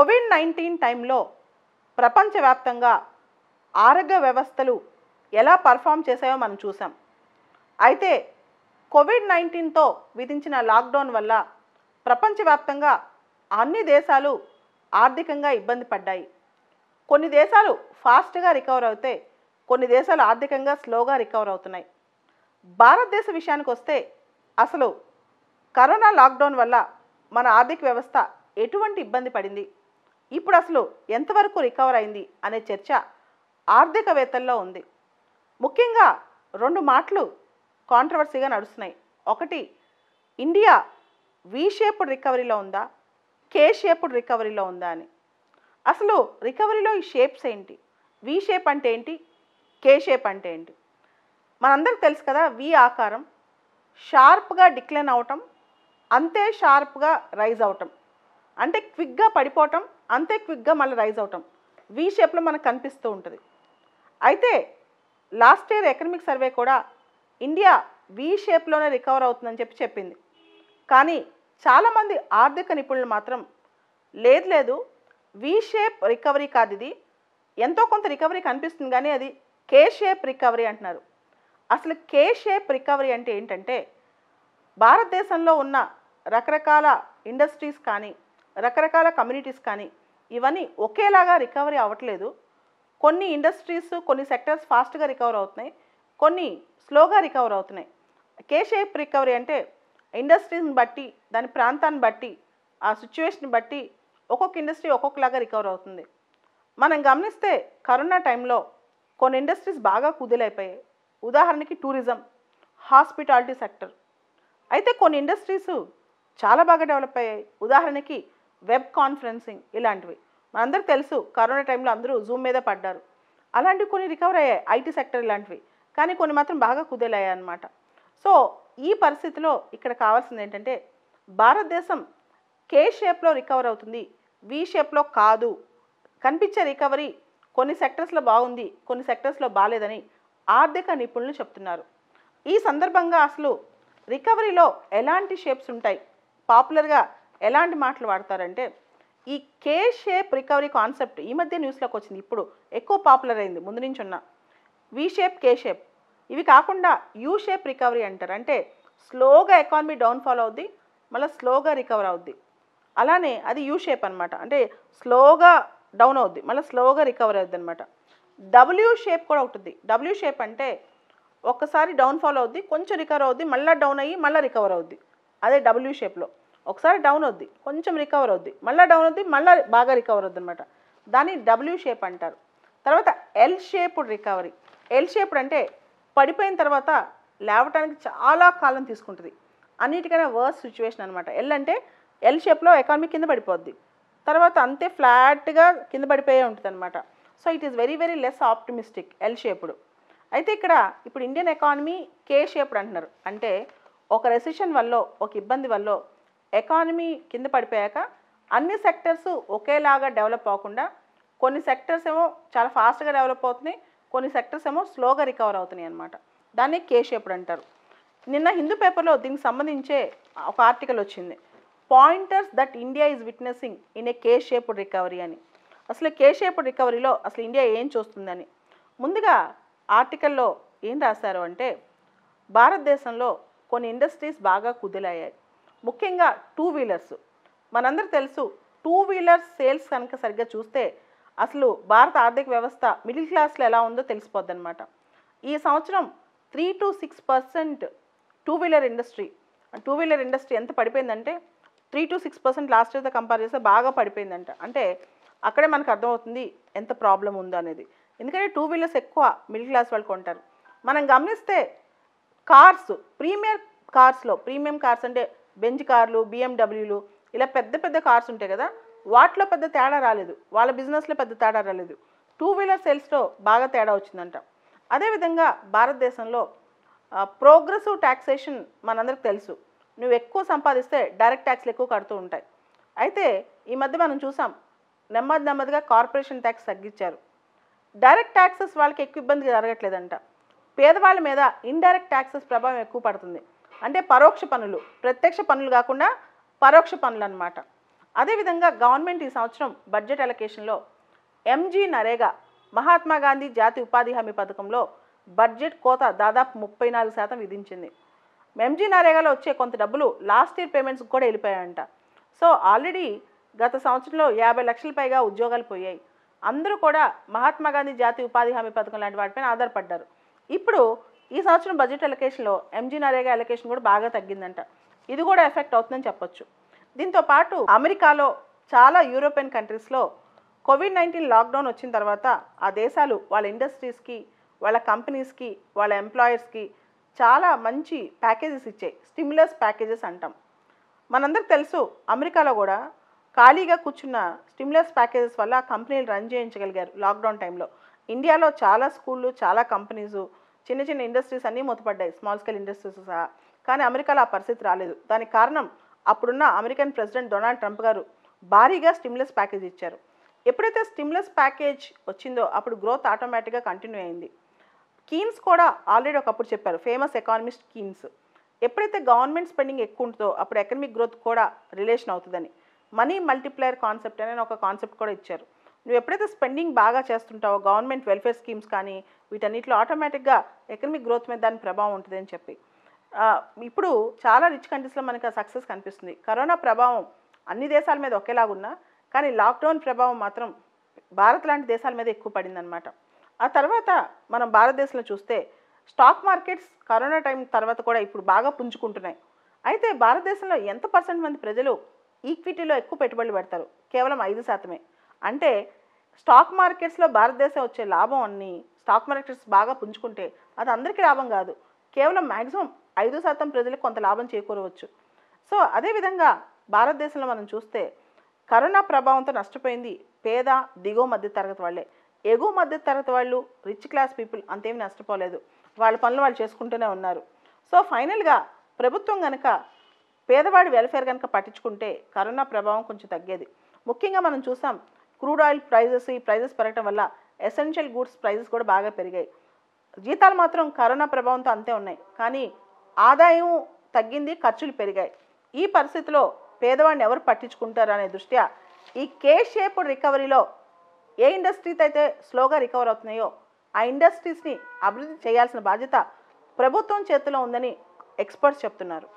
COVID-19 టైంలో ప్రపంచవ్యాప్తంగా ఆరోగ్య వ్యవస్థలు ఎలా పర్ఫామ్ చేశాయో మనం చూసాం. అయితే కోవిడ్-19తో విధించిన లాక్డౌన్ వల్ల ప్రపంచవ్యాప్తంగా అన్ని దేశాలు ఆర్థికంగా ఇబ్బంది పడ్డాయి. కొన్ని దేశాలు ఫాస్ట్గా రికవర్ అవుతే కొన్ని దేశాలు ఆర్థికంగా స్లోగా రికవర్ అవుతున్నాయి. భారతదేశ విషయానికి వస్తే అసలు కరోనా లాక్డౌన్ వల్ల మన ఆర్థిక వ్యవస్థ ఎటువంటి ఇబ్బంది పడింది, ఇప్పుడు అసలు ఎంతవరకు రికవర్ అయింది అనే చర్చ ఆర్థికవేత్తల్లో ఉంది. ముఖ్యంగా రెండు మాటలు కాంట్రవర్సీగా నడుస్తున్నాయి. ఒకటి, ఇండియా వి షేప్డ్ రికవరీలో ఉందా, కే షేప్డ్ రికవరీలో ఉందా అని. అసలు రికవరీలో ఈ షేప్స్ ఏంటి, వి షేప్ అంటే ఏంటి, కే షేప్ అంటే ఏంటి? మనందరికి తెలుసు కదా, వి ఆకారం షార్ప్గా డిక్లైన్ అవటం, అంతే షార్ప్గా రైజ్ అవటం, అంటే క్విక్గా పడిపోవటం, అంతే క్విక్గా మళ్ళీ రైజ్ అవటం వి షేప్లో మనకు కనిపిస్తూ ఉంటుంది. అయితే లాస్ట్ ఇయర్ ఎకనామిక్ సర్వే కూడా ఇండియా వి షేప్లోనే రికవర్ అవుతుందని చెప్పింది. కానీ చాలామంది ఆర్థిక నిపుణులు మాత్రం లేదు వి షేప్ రికవరీ కాదు, ఇది ఎంతో కొంత రికవరీ కనిపిస్తుంది కానీ అది కే షేప్ రికవరీ అంటున్నారు. అసలు కే షేప్ రికవరీ అంటే ఏంటంటే, భారతదేశంలో ఉన్న రకరకాల ఇండస్ట్రీస్ కానీ రకరకాల కమ్యూనిటీస్ కానీ ఇవన్నీ ఒకేలాగా రికవరీ అవ్వట్లేదు. కొన్ని ఇండస్ట్రీస్ కొన్ని సెక్టర్స్ ఫాస్ట్గా రికవర్ అవుతున్నాయి, కొన్ని స్లోగా రికవర్ అవుతున్నాయి. కే షేప్ రికవరీ అంటే ఇండస్ట్రీస్ని బట్టి, దాని ప్రాంతాన్ని బట్టి, ఆ సిచ్యువేషన్ బట్టి ఒక్కొక్క ఇండస్ట్రీ ఒక్కొక్కలాగా రికవర్ అవుతుంది. మనం గమనిస్తే కరోనా టైంలో కొన్ని ఇండస్ట్రీస్ బాగా కుదేలైపోయాయి. ఉదాహరణకి టూరిజం, హాస్పిటాలిటీ సెక్టర్. అయితే కొన్ని ఇండస్ట్రీస్ చాలా బాగా డెవలప్ అయ్యాయి. ఉదాహరణకి వెబ్ కాన్ఫరెన్సింగ్ ఇలాంటివి. మనందరికీ తెలుసు కరోనా టైంలో అందరూ జూమ్ మీద పడ్డారు. అలాంటివి కొన్ని రికవర్ అయ్యాయి, ఐటీ సెక్టర్ ఇలాంటివి. కానీ కొన్ని మాత్రం బాగా కుదేలయ్యాయి అన్నమాట. సో ఈ పరిస్థితిలో ఇక్కడ కావాల్సింది ఏంటంటే, భారతదేశం కే షేప్లో రికవర్ అవుతుంది, వి షేప్లో కాదు. కనిపించే రికవరీ కొన్ని సెక్టర్స్లో బాగుంది, కొన్ని సెక్టర్స్లో బాగాలేదని ఆర్థిక నిపుణులు చెప్తున్నారు. ఈ సందర్భంగా అసలు రికవరీలో ఎలాంటి షేప్స్ ఉంటాయి, పాపులర్గా ఎలాంటి మాటలు వాడతారంటే, ఈ కే షేప్ రికవరీ కాన్సెప్ట్ ఈ మధ్య న్యూస్లోకి వచ్చింది, ఇప్పుడు ఎక్కువ పాపులర్ అయింది ముందు నుంచి ఉన్న. వి షేప్, కే షేప్ ఇవి కాకుండా యూ షేప్ రికవరీ అంటారు. అంటే స్లోగా ఎకానమీ డౌన్ఫాల్ అవుద్ది, మళ్ళీ స్లోగా రికవర్ అవుద్ది. అలానే అది యూ షేప్ అనమాట, అంటే స్లోగా డౌన్ అవుద్ది, మళ్ళీ స్లోగా రికవర్ అవుద్ది అనమాట. డబ్ల్యూ షేప్ కూడా ఉంటుంది. డబ్ల్యూ షేప్ అంటే ఒక్కసారి డౌన్ఫాల్ అవుద్ది, కొంచెం రికవర్ అవుద్ది, మళ్ళీ డౌన్ అయ్యి మళ్ళీ రికవర్ అవుద్ది. అదే డబ్ల్యూ షేప్లో ఒకసారి డౌన్ అవుద్ది, కొంచెం రికవర్ అవుద్ది, మళ్ళీ డౌన్ అవుద్ది, మళ్ళీ బాగా రికవర్ అవుద్ది అనమాట. దాన్ని డబ్ల్యూ షేప్ అంటారు. తర్వాత L shaped recovery. L shaped అంటే పడిపోయిన తర్వాత లేవటానికి చాలా కాలం తీసుకుంటుంది, అన్నిటికైనా వర్స్ట్ సిచ్యువేషన్ అనమాట. ఎల్ అంటే ఎల్ షేప్లో ఎకానమీ కింద పడిపోద్ది, తర్వాత అంతే ఫ్లాట్గా కింద పడిపోయే ఉంటుంది అనమాట. So it is very very less optimistic L shaped. అయితే ఇక్కడ ఇప్పుడు ఇండియన్ ఎకానమీ కే షేప్డ్ అంటున్నారు. అంటే ఒక రెసిషన్ వల్ల, ఒక ఇబ్బంది వల్ల ఎకానమీ కింద పడిపోయాక అన్ని సెక్టర్స్ ఒకేలాగా డెవలప్ అవ్వకుండా కొన్ని సెక్టర్స్ ఏమో చాలా ఫాస్ట్గా డెవలప్ అవుతున్నాయి, కొన్ని సెక్టర్స్ ఏమో స్లోగా రికవర్ అవుతున్నాయి అనమాట. దాన్ని కే షేప్డ్ అంటారు. నిన్న హిందూ పేపర్లో దీనికి సంబంధించే ఒక ఆర్టికల్ వచ్చింది, pointers that India is witnessing in a K shaped recovery అని. అసలు కే షేప్డ్ రికవరీలో అసలు ఇండియా ఏం చూస్తుందని. ముందుగా ఆర్టికల్లో ఏం రాశారు అంటే, భారతదేశంలో కొన్ని ఇండస్ట్రీస్ బాగా కుదేలయ్యాయి. ముఖ్యంగా టూ వీలర్స్. మనందరూ తెలుసు, టూ వీలర్స్ సేల్స్ కనుక సరిగ్గా చూస్తే అసలు భారత ఆర్థిక వ్యవస్థ మిడిల్ క్లాస్లో ఎలా ఉందో తెలిసిపోద్ది అనమాట. ఈ సంవత్సరం 3 to 6% టూ వీలర్ ఇండస్ట్రీ ఎంత పడిపోయిందంటే 3 to 6% లాస్ట్ ఇయర్తో కంపేర్ చేస్తే బాగా పడిపోయిందంట. అంటే అక్కడే మనకు అర్థమవుతుంది ఎంత ప్రాబ్లం ఉందో అనేది. ఎందుకంటే టూ వీలర్స్ ఎక్కువ మిడిల్ క్లాస్ వాళ్ళు కొంటారు. మనం గమనిస్తే కార్స్, ప్రీమియం కార్స్ అంటే బెంజ్ కార్లు, బిఎండబ్ల్యూలు ఇలా పెద్ద పెద్ద కార్స్ ఉంటాయి కదా, వాటిలో పెద్ద తేడా రాలేదు, వాళ్ళ బిజినెస్లో పెద్ద తేడా రాలేదు. టూ వీలర్ సేల్స్లో బాగా తేడా వచ్చిందంట. అదేవిధంగా భారతదేశంలో ప్రోగ్రెసివ్ ట్యాక్సేషన్ మనందరికి తెలుసు. నువ్వు ఎక్కువ సంపాదిస్తే డైరెక్ట్ ట్యాక్స్లు ఎక్కువ కడుతూ ఉంటాయి. అయితే ఈ మధ్య మనం చూసాం, నెమ్మదిగా కార్పొరేషన్ ట్యాక్స్ తగ్గించారు. డైరెక్ట్ ట్యాక్సెస్ వాళ్ళకి ఎక్కువ ఇబ్బంది జరగట్లేదంట. పేదవాళ్ళ మీద ఇండైరెక్ట్ ట్యాక్సెస్ ప్రభావం ఎక్కువ పడుతుంది. అంటే పరోక్ష పన్నులు, ప్రత్యక్ష పన్నులు కాకుండా పరోక్ష పన్నులు అన్నమాట. అదేవిధంగా గవర్నమెంట్ ఈ సంవత్సరం బడ్జెట్ అలొకేషన్లో ఎంజీ నరేగా మహాత్మా గాంధీ జాతీయ ఉపాధి హామీ పథకంలో బడ్జెట్ కోత దాదాపు 34% విధించింది. ఎంజీ నరేగాలో వచ్చే కొంత డబ్బులు లాస్ట్ ఇయర్ పేమెంట్స్కి కూడా వెళ్ళిపోయాయంట. సో ఆల్రెడీ గత సంవత్సరంలో 50 లక్షల పైగా ఉద్యోగాలు పోయాయి. అందరూ కూడా మహాత్మా గాంధీ జాతీయ ఉపాధి హామీ పథకం లాంటి వాటిపైన ఆధారపడ్డారు. ఇప్పుడు ఈ సంవత్సరం బడ్జెట్ అలొకేషన్లో ఎంజీ నరేగా అలొకేషన్ కూడా బాగా తగ్గిందంట. ఇది కూడా ఎఫెక్ట్ అవుతుందని చెప్పొచ్చు. దీంతో పాటు అమెరికాలో చాలా యూరోపియన్ కంట్రీస్లో కోవిడ్-19 లాక్డౌన్ వచ్చిన తర్వాత ఆ దేశాలు వాళ్ళ ఇండస్ట్రీస్కి, వాళ్ళ కంపెనీస్కి, వాళ్ళ ఎంప్లాయర్స్కి చాలా మంచి ప్యాకేజెస్ ఇచ్చాయి. స్టిమ్యులస్ ప్యాకేజెస్ అంటాం. మనందరికి తెలుసు అమెరికాలో కూడా ఖాళీగా కూర్చున్న స్టిమ్యులస్ ప్యాకేజెస్ వల్ల కంపెనీలు రన్ చేయించగలిగారు లాక్డౌన్ టైంలో. ఇండియాలో చాలా స్కూళ్ళు, చాలా కంపెనీసు, చిన్న చిన్న ఇండస్ట్రీస్ అన్నీ మూతపడ్డాయి, స్మాల్ స్కేల్ ఇండస్ట్రీస్ సహా. కానీ అమెరికాలో ఆ పరిస్థితి రాలేదు. దానికి కారణం అప్పుడున్న అమెరికన్ ప్రెసిడెంట్ డొనాల్డ్ ట్రంప్ గారు భారీగా స్టిమ్యులస్ ప్యాకేజ్ ఇచ్చారు. ఎప్పుడైతే స్టిమ్యులస్ ప్యాకేజ్ వచ్చిందో అప్పుడు గ్రోత్ ఆటోమేటిక్గా కంటిన్యూ అయింది. కీన్స్ కూడా ఆల్రెడీ ఒకప్పుడు చెప్పారు, ఫేమస్ ఎకానమిస్ట్ కీన్స్. ఎప్పుడైతే గవర్నమెంట్ స్పెండింగ్ ఎక్కువ ఉంటుందో అప్పుడు ఎకనమిక్ గ్రోత్ కూడా రిలేషన్ అవుతుందని మనీ మల్టిప్లయర్ కాన్సెప్ట్ అనే ఒక కాన్సెప్ట్ కూడా ఇచ్చారు. నువ్వు ఎప్పుడైతే స్పెండింగ్ బాగా చేస్తుంటావో గవర్నమెంట్ వెల్ఫేర్ స్కీమ్స్ కానీ వీటన్నిటిలో ఆటోమేటిక్గా ఎకనమిక్ గ్రోత్ మీద దాని ప్రభావం ఉంటుంది అని చెప్పి ఇప్పుడు చాలా రిచ్ కంట్రీస్లో మనకి ఆ సక్సెస్ కనిపిస్తుంది. కరోనా ప్రభావం అన్ని దేశాల మీద ఒకేలాగున్నా కానీ లాక్డౌన్ ప్రభావం మాత్రం భారత్ లాంటి దేశాల మీద ఎక్కువ పడిందనమాట. ఆ తర్వాత మనం భారతదేశంలో చూస్తే స్టాక్ మార్కెట్స్ కరోనా టైం తర్వాత కూడా ఇప్పుడు బాగా పుంజుకుంటున్నాయి. అయితే భారతదేశంలో ఎంత % మంది ప్రజలు ఈక్విటీలో ఎక్కువ పెట్టుబడులు పెడతారు? కేవలం 5%. అంటే స్టాక్ మార్కెట్స్లో భారతదేశం వచ్చే లాభం అన్ని స్టాక్ మార్కెట్స్ బాగా పుంజుకుంటే అది అందరికీ లాభం కాదు, కేవలం మ్యాక్సిమం 5% ప్రజలకు కొంత లాభం చేకూరవచ్చు. సో అదేవిధంగా భారతదేశంలో మనం చూస్తే కరోనా ప్రభావంతో నష్టపోయింది పేద దిగువ మధ్య తరగతి వాళ్ళే. ఎగువ మధ్య తరగతి వాళ్ళు, రిచ్ క్లాస్ పీపుల్ అంతేమి నష్టపోలేదు, వాళ్ళ పనులు వాళ్ళు చేసుకుంటూనే ఉన్నారు. సో ఫైనల్గా ప్రభుత్వం కనుక పేదవాడి వెల్ఫేర్ కనుక పట్టించుకుంటే కరోనా ప్రభావం కొంచెం తగ్గేది. ముఖ్యంగా మనం చూసాం క్రూడ్ ఆయిల్ ఈ ప్రైజెస్ పెరగడం వల్ల ఎసెన్షియల్ గూడ్స్ ప్రైజెస్ కూడా బాగా పెరిగాయి. జీతాలు మాత్రం కరోనా ప్రభావంతో అంతే ఉన్నాయి, కానీ ఆదాయం తగ్గింది, ఖర్చులు పెరిగాయి. ఈ పరిస్థితిలో పేదవాడిని ఎవరు పట్టించుకుంటారు అనే దృష్ట్యా ఈ కే షేప్డ్ రికవరీలో ఏ ఇండస్ట్రీస్ అయితే స్లోగా రికవర్ అవుతున్నాయో ఆ ఇండస్ట్రీస్ని అభివృద్ధి చేయాల్సిన బాధ్యత ప్రభుత్వం చేతిలో ఉందని ఎక్స్పర్ట్స్ చెప్తున్నారు.